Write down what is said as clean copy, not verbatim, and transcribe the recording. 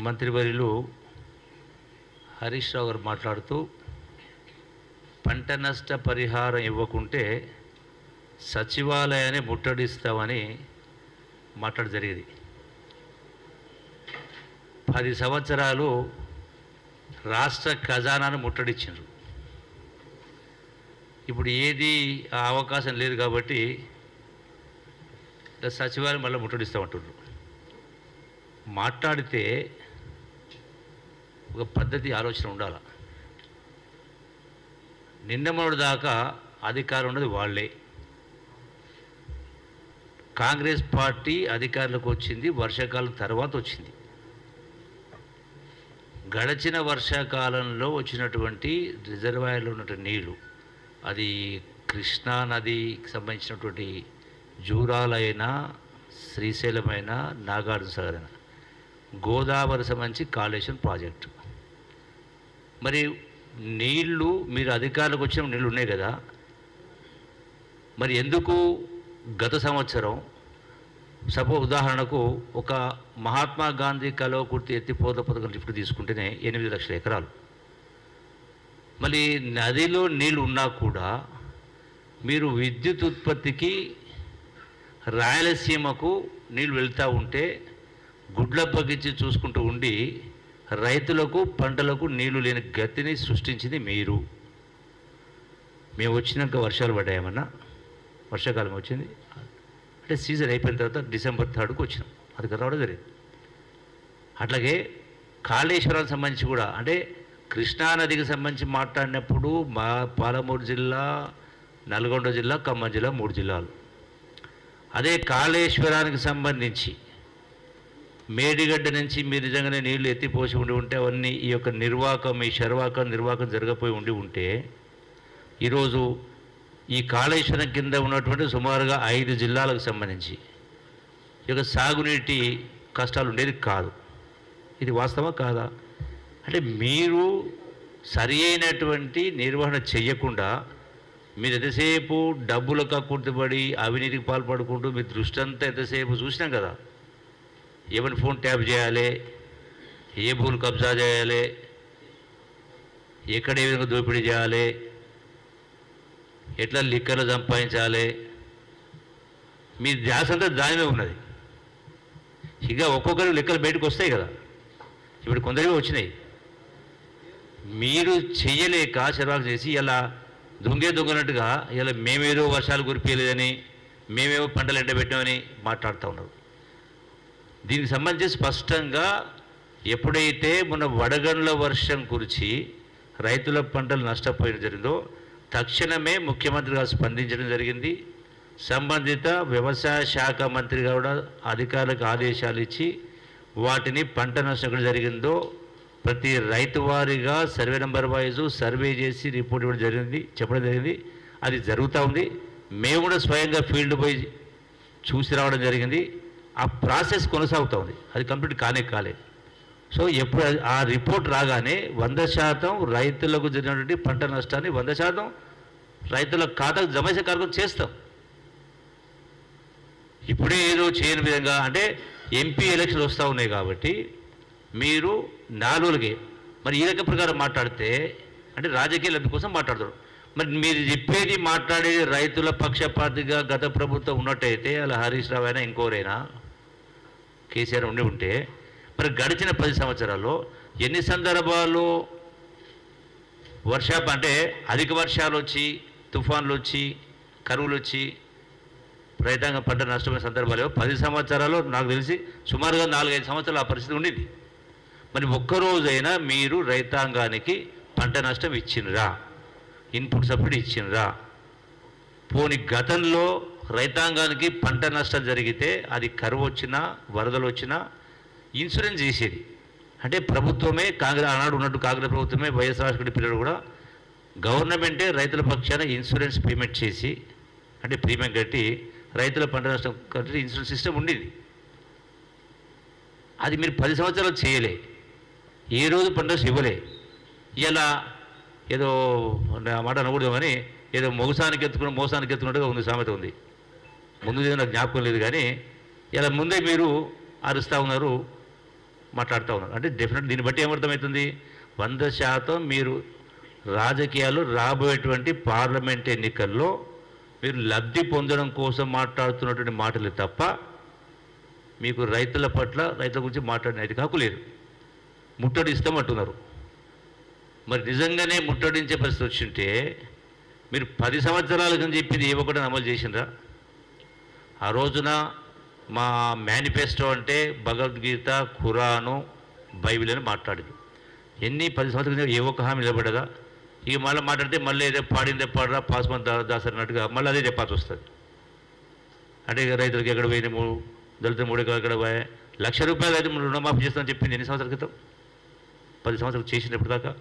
మంత్రివర్యులు హరీష్ రావు గారు మాట్లాడుతూ పంట నష్ట పరిహారం ఇవ్వకుంటే సచివాలయాన్ని ముట్టడిస్తామని మాట్లాడ జరిగింది. 10 సంవత్సరాలు రాష్ట్ర ఖజానాను ముట్టడించారు. ఇప్పుడు ఏది ఆ అవకాశం లేదు కాబట్టి సచివాలయం మళ్ళీ ముట్టడిస్తామంటున్నారు. మాట్లాడితే ఒక పద్ధతి ఆలోచన ఉండాలి. నిన్న మొన్నటి దాకా అధికారం ఉన్నది వాళ్ళే. కాంగ్రెస్ పార్టీ అధికారంలోకి వచ్చింది వర్షాకాలం తర్వాత వచ్చింది. గడచిన వర్షాకాలంలో వచ్చినటువంటి రిజర్వాయర్లో ఉన్నటువంటి నీళ్లు, అది కృష్ణా నదికి సంబంధించినటువంటి జూరాలైనా, శ్రీశైలమైనా, నాగార్జున సాగర్ అయినా, గోదావరి సంబంధించి కాళేశ్వరం ప్రాజెక్టు. మరి నీళ్లు మీరు అధికారులకు వచ్చిన నీళ్ళు ఉన్నాయి కదా, మరి ఎందుకు గత సంవత్సరం ఉదాహరణకు ఒక మహాత్మా గాంధీ కల్వకుర్తి ఎత్తిపోత పథకం లిఫ్ట్ తీసుకుంటేనే 8 లక్షల ఎకరాలు. మళ్ళీ నదిలో నీళ్ళు ఉన్నా కూడా మీరు విద్యుత్ ఉత్పత్తికి రాయలసీమకు నీళ్ళు వెళ్తూ ఉంటే గుడ్ల పగిచ్చి చూసుకుంటూ ఉండి రైతులకు పంటలకు నీళ్లు లేని గతిని సృష్టించింది మీరు. మేము వచ్చినాక వర్షాలు పడ్డాయేమన్నా? వర్షాకాలం వచ్చింది అంటే సీజన్ అయిపోయిన తర్వాత డిసెంబర్ 3కు వచ్చినాం, అది రావడం జరిగింది. అట్లాగే కాళేశ్వరానికి సంబంధించి కూడా అంటే కృష్ణానదికి సంబంధించి మాట్లాడినప్పుడు మా పాలమూరు జిల్లా, నల్గొండ జిల్లా, ఖమ్మం జిల్లా 3 జిల్లాలు. అదే కాళేశ్వరానికి సంబంధించి మేడిగడ్డ నుంచి మీరు నిజంగానే నీళ్లు ఎత్తిపోసి ఉంటే అవన్నీ ఈ యొక్క నిర్వాకం జరగపోయి ఉంటే ఈరోజు ఈ కాళేశ్వరం కింద ఉన్నటువంటి సుమారుగా 5 జిల్లాలకు సంబంధించి ఈ యొక్క సాగునీటి కష్టాలు ఉండేది కాదు. ఇది వాస్తవా కాదా? అంటే మీరు సరి అయినటువంటి నిర్వహణ చెయ్యకుండా మీరు ఎంతసేపు డబ్బులకు కుట్టుబడి అవినీతికి పాల్పడుకుంటూ మీ దృష్టి అంతా ఎంతసేపు చూసినాం కదా. ఎవరి ఫోన్ ట్యాప్ చేయాలి, ఏ భూములు కబ్జా చేయాలి, ఎక్కడ ఏ విధంగా దోపిడీ చేయాలి, ఎట్లా లిక్కర్లు సంపాదించాలి, మీ ధ్యాస అంతా దానిలో ఉన్నది. ఇక ఒక్కొక్కరు లెక్కలు బయటకు వస్తాయి కదా, ఇప్పుడు కొందరివి వచ్చినాయి. మీరు చెయ్యలేక చిరాకు చేసి ఇలా దొంగనట్టుగా ఇలా మేమేదో వర్షాలు కురిపించలేదని, మేమేమో పంటలు ఎండబెట్టామని మాట్లాడుతూ ఉన్నారు. దీనికి సంబంధించి స్పష్టంగా ఎప్పుడైతే మన వడగండ్ల వర్షం కురిచి రైతుల పంటలు నష్టపోయడం జరిగిందో తక్షణమే ముఖ్యమంత్రి గారు స్పందించడం జరిగింది. సంబంధిత వ్యవసాయ శాఖ మంత్రి కూడా అధికారులకు ఆదేశాలు ఇచ్చి వాటిని పంట నష్టం ఎక్కడ జరిగిందో ప్రతి రైతు వారీగా సర్వే నెంబర్ వైజు సర్వే చేసి రిపోర్ట్ చెప్పడం జరిగింది. అది జరుగుతూ ఉంది. మేము కూడా స్వయంగా ఫీల్డ్ పోయి చూసి రావడం జరిగింది. ఆ ప్రాసెస్ కొనసాగుతూ ఉంది, అది కంప్లీట్ కాలేదు. సో ఎప్పుడు ఆ రిపోర్ట్ రాగానే 100% రైతులకు జరిగినటువంటి పంట నష్టాన్ని 100% రైతుల ఖాతాకు జమ చేసే కార్యక్రమం చేస్తాం. ఇప్పుడే ఏదో చేయని విధంగా అంటే ఎంపీ ఎలక్షన్లు వస్తూ ఉన్నాయి కాబట్టి మీరు 4 రోజులకి మరి ఈ రకం ప్రకారం మాట్లాడితే అంటే రాజకీయ లబ్ధి కోసం మాట్లాడతారు. మరి మీరు చెప్పేది మాట్లాడేది రైతుల పక్షపాతిగా గత ప్రభుత్వం ఉన్నట్టయితే అలా హరీష్ రావు అయినా ఇంకోరైనా కేసీఆర్ ఉంటే మరి గడిచిన 10 సంవత్సరాల్లో ఎన్ని సందర్భాలు అంటే అధిక వర్షాలు వచ్చి, తుఫాన్లు వచ్చి, కరువులు వచ్చి రైతాంగం పంట నష్టమైన సందర్భాలు 10 సంవత్సరాలు నాకు తెలిసి సుమారుగా 4-5 సంవత్సరాలు ఆ పరిస్థితి ఉండింది. మరి ఒక్కరోజైనా మీరు రైతాంగానికి పంట నష్టం ఇచ్చినరా, ఇన్పుట్ సబ్సిడీ ఇచ్చినరా? పోని గతంలో రైతాంగానికి పంట నష్టం జరిగితే అది కరువు వచ్చినా, వరదలు వచ్చినా ఇన్సూరెన్స్ చేసేది. అంటే ప్రభుత్వమే ఆనాడు ఉన్నట్టు కాంగ్రెస్ ప్రభుత్వమే వైఎస్ రాజశేఖర పీరియడ్ కూడా గవర్నమెంటే రైతుల పక్షాన ఇన్సూరెన్స్ పేమెంట్ చేసి అంటే ప్రీమియం కట్టి రైతుల పంట నష్టం కట్టి ఇన్సూరెన్స్ సిస్టమ్ ఉండేది. అది మీరు 10 సంవత్సరాలు చేయలే, ఏ రోజు పంట నష్టం ఇవ్వలే. ఇలా ఏదో మాట అనకూడదు కానీ ఏదో మోసానికి ఎత్తుకున్నట్టుగా ఉంది, సామెత ఉంది. ముందు నాకు జ్ఞాపకం లేదు కానీ ఇలా ముందే మీరు అరుస్తూ ఉన్నారు. మాట్లాడుతూ ఉన్నారు. అంటే డెఫినెట్ దీన్ని బట్టి ఏమర్థమవుతుంది, 100% మీరు రాజకీయాలు రాబోయేటువంటి పార్లమెంట్ ఎన్నికల్లో మీరు లబ్ధి పొందడం కోసం మాట్లాడుతున్నటువంటి మాటలు తప్ప మీకు రైతుల పట్ల, రైతుల గురించి మాట్లాడిన అయితే హక్కు లేదు. ముట్టడి ఇస్తామంటున్నారు. మరి నిజంగానే ముట్టడించే పరిస్థితి వచ్చింటే మీరు 10 సంవత్సరాల కింద చెప్పింది ఏ ఒక్కటి అమలు చేసిండ్రా? ఆ రోజున మా మేనిఫెస్టో అంటే భగవద్గీత, ఖురాను, బైబిల్ అని మాట్లాడింది. 10 సంవత్సరాల కింద ఏ ఒక్క హామీ నిలబడదా? ఇక మళ్ళీ మాట్లాడితే మళ్ళీ ఏదో పాడిందే పాడరా పాస్మన్ దాసరి అన్నట్టుగా మళ్ళీ అదే చెప్పాల్సి వస్తుంది. అంటే రైతులకు ఎక్కడ పోయినాము, దళిత 3 ఎక్కడ పోయా, ₹1,00,000 అయితే రుణమాఫీ చేస్తామని చెప్పింది ఎన్ని సంవత్సరాల క్రితం? 10 సంవత్సరాలు చేసినప్పుడు దాకా